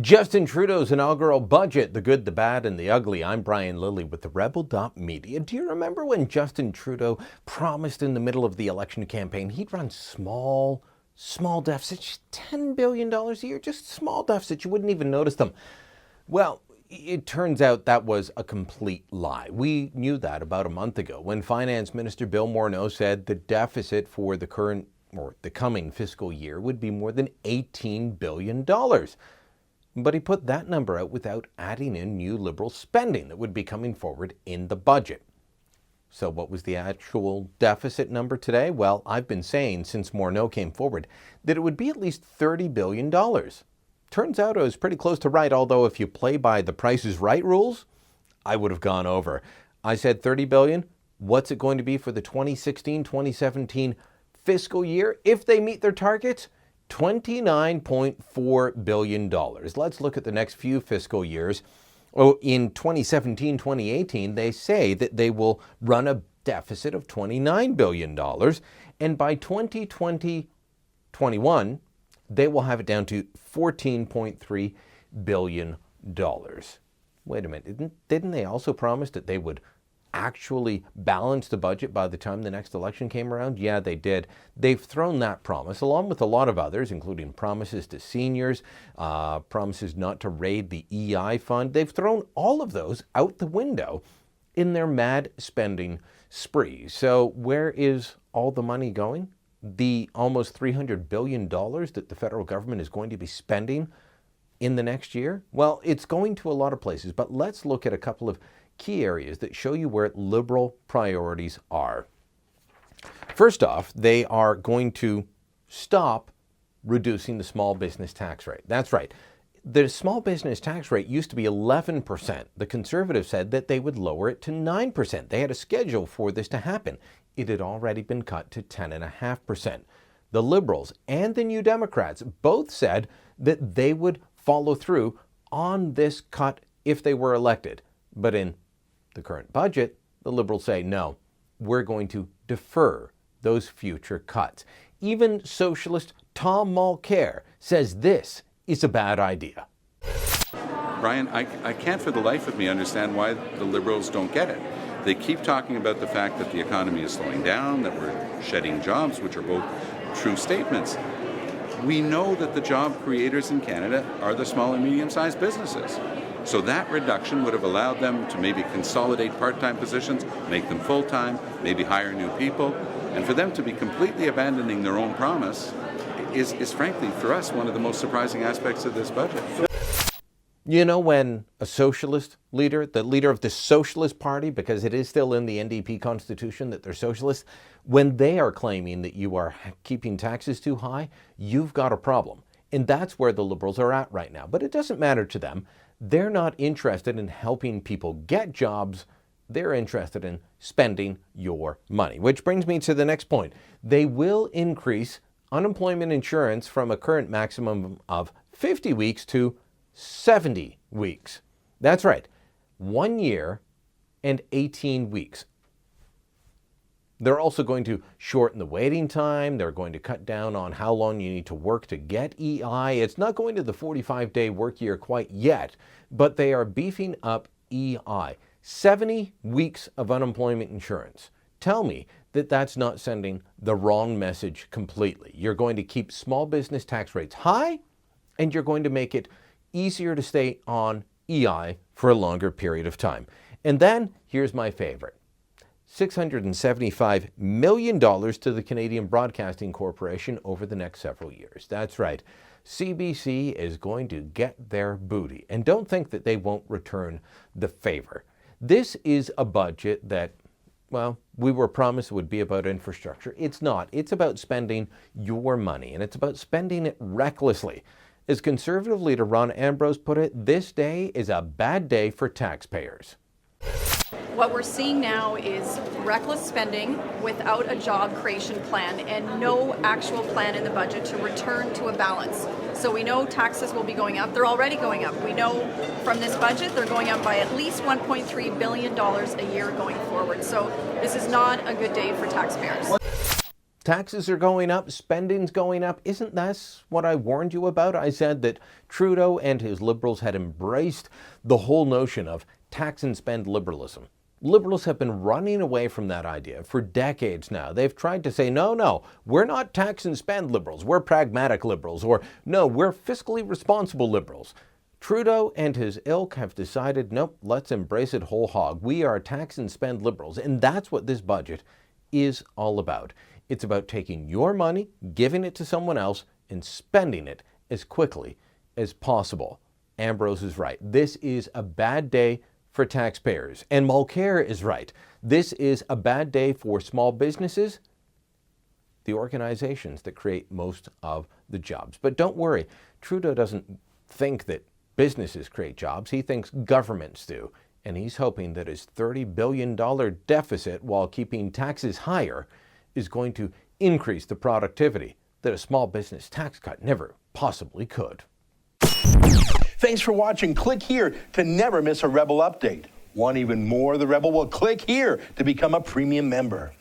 Justin Trudeau's inaugural budget, the good, the bad, and the ugly. I'm Brian Lilly with TheRebel.media. Do you remember when Justin Trudeau promised in the middle of the election campaign he'd run small deficits, $10 billion a year, just small deficits, you wouldn't even notice them? Well, it turns out that was a complete lie. We knew that about a month ago when Finance Minister Bill Morneau said the deficit for the current or the coming fiscal year would be more than $18 billion. But he put that number out without adding in new Liberal spending that would be coming forward in the budget. So what was the actual deficit number today? Well, I've been saying since Morneau came forward that it would be at least $30 billion. Turns out I was pretty close to right, although if you play by the Price is Right rules, I would have gone over. I said $30 billion. What's it going to be for the 2016-2017 fiscal year if they meet their targets? $29.4 billion. Let's look at the next few fiscal years. In 2017-2018, they say that they will run a deficit of $29 billion. And by 2020-21, they will have it down to $14.3 billion. Wait a minute, didn't they also promise that they would actually balance the budget by the time the next election came around? Yeah, they did. They've thrown that promise, along with a lot of others, including promises to seniors, promises not to raid the EI fund. They've thrown all of those out the window in their mad spending spree. So where is all the money going? The almost $300 billion that the federal government is going to be spending in the next year? Well, it's going to a lot of places, but let's look at a couple of key areas that show you where Liberal priorities are. First off, they are going to stop reducing the small business tax rate. That's right. The small business tax rate used to be 11%. The Conservatives said that they would lower it to 9%. They had a schedule for this to happen. It had already been cut to 10.5%. The Liberals and the New Democrats both said that they would follow through on this cut if they were elected. But in the current budget, the Liberals say, no, we're going to defer those future cuts. Even socialist Tom Mulcair says this is a bad idea. Brian, I can't for the life of me understand why the Liberals don't get it. They keep talking about the fact that the economy is slowing down, that we're shedding jobs, which are both true statements. We know that the job creators in Canada are the small and medium-sized businesses. So that reduction would have allowed them to maybe consolidate part-time positions, make them full-time, maybe hire new people. And for them to be completely abandoning their own promise is frankly, for us, one of the most surprising aspects of this budget. You know, when a socialist leader, the leader of the Socialist Party, because it is still in the NDP constitution that they're socialists, when they are claiming that you are keeping taxes too high, you've got a problem. And that's where the Liberals are at right now. But it doesn't matter to them. They're not interested in helping people get jobs. They're interested in spending your money. Which brings me to the next point. They will increase unemployment insurance from a current maximum of 50 weeks to 70 weeks. That's right, 1 year and 18 weeks. They're also going to shorten the waiting time. They're going to cut down on how long you need to work to get EI. It's not going to the 45-day work year quite yet, but they are beefing up EI. 70 weeks of unemployment insurance. Tell me that that's not sending the wrong message completely. You're going to keep small business tax rates high, and you're going to make it easier to stay on EI for a longer period of time. And then, here's my favorite. $675 million to the Canadian Broadcasting Corporation over the next several years. That's right. CBC is going to get their booty. And don't think that they won't return the favor. This is a budget that, well, we were promised it would be about infrastructure. It's not. It's about spending your money, and it's about spending it recklessly. As Conservative leader Ron Ambrose put it, this day is a bad day for taxpayers. What we're seeing now is reckless spending without a job creation plan and no actual plan in the budget to return to a balance. So we know taxes will be going up. They're already going up. We know from this budget they're going up by at least $1.3 billion a year going forward. So this is not a good day for taxpayers. Taxes are going up, spending's going up. Isn't that what I warned you about? I said that Trudeau and his Liberals had embraced the whole notion of tax and spend liberalism. Liberals have been running away from that idea for decades now. They've tried to say, no, we're not tax and spend liberals, we're pragmatic liberals, or no, we're fiscally responsible liberals. Trudeau and his ilk have decided, nope, let's embrace it whole hog. We are tax and spend liberals, and that's what this budget is all about. It's about taking your money, giving it to someone else, and spending it as quickly as possible. Ambrose is right. This is a bad day for taxpayers. And Mulcair is right. This is a bad day for small businesses, the organizations that create most of the jobs. But don't worry, Trudeau doesn't think that businesses create jobs. He thinks governments do. And he's hoping that his $30 billion deficit, while keeping taxes higher, is going to increase the productivity that a small business tax cut never possibly could. Thanks for watching. Click here to never miss a Rebel update. Want even more of The Rebel? Well, click here to become a premium member.